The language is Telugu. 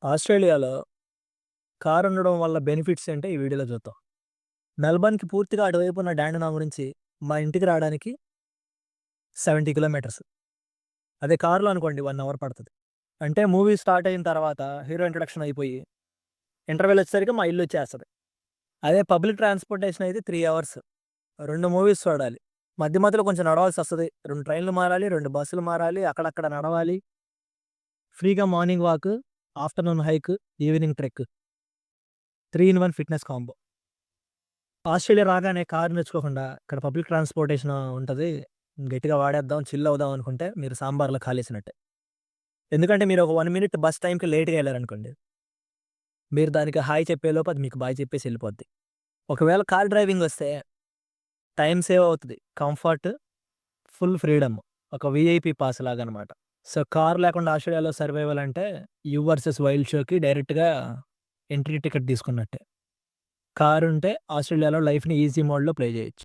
ఆస్ట్రేలియాలో కార్ ఉండడం వల్ల బెనిఫిట్స్ ఏంటో ఈ వీడియోలో చూద్దాం. మెల్బర్న్‌కి పూర్తిగా అటువైపు ఉన్న డాండెనాన్ నుంచి మా ఇంటికి రావడానికి 70 కిలోమీటర్స్. అదే కార్‌లో అనుకోండి 1 అవర్ పడతది. అంటే మూవీ స్టార్ట్ అయిన తర్వాత హీరో ఇంట్రడక్షన్ అయిపోయి, ఇంటర్వెల్ వచ్చేసరికి మా ఇల్లు వచ్చేస్తది. అదే పబ్లిక్ ట్రాన్స్‌పోర్టేషన్ అయితే 3 అవర్స్. 2 మూవీస్ చూడాలి. మధ్య మధ్యలో కొంచెం నడవాల్సొస్తది. 2 ట్రైన్‌లు మారాలి, 2 బస్సులు మారాలి, అక్కడక్కడ నడవాలి. ఫ్రీగా morning walk, afternoon hike, evening trek. 3 in 1 fitness combo. Australia రాగానే కారు నేర్చుకోకుండా ఇక్కడ పబ్లిక్ ట్రాన్స్‌పోర్టేషన్ ఉంటది. గట్టిగా వాడేద్దాం, చిల్ అవుదాం అనుకుంటే మీరు సాంబార్‌లో కాలేసినట్టే. ఎందుకంటే మీరు ఒక 1 మినిట్ బస్ టైమ్‌కి లేట్‌గా ఎళ్లారనుకోండి. మీరు దానికి హాయ్ చెప్పేలోపు అది మీకు బాయ్ చెప్పేసి ఎళ్ళిపోద్ది. ఒకవేళ కార్ డ్రైవింగ్ వస్తే టైమ్ సేవ్ అవుతది. Comfort, full freedom. ఒక వీఐపీ పాస్ లాగనమాట. సో, కార్ లేకుండా ఆస్ట్రేలియాలో సర్వైవల్ అంటే 'యు వర్సెస్ వైల్డ్' షోకి డైరెక్ట్‌గా ఎంట్రీ టికెట్ తీసుకున్నట్టే. కారుంటే ఆస్ట్రేలియాలో లైఫ్‌ని ఈజీ మోడ్‌లో ప్లే చేయొచ్చు.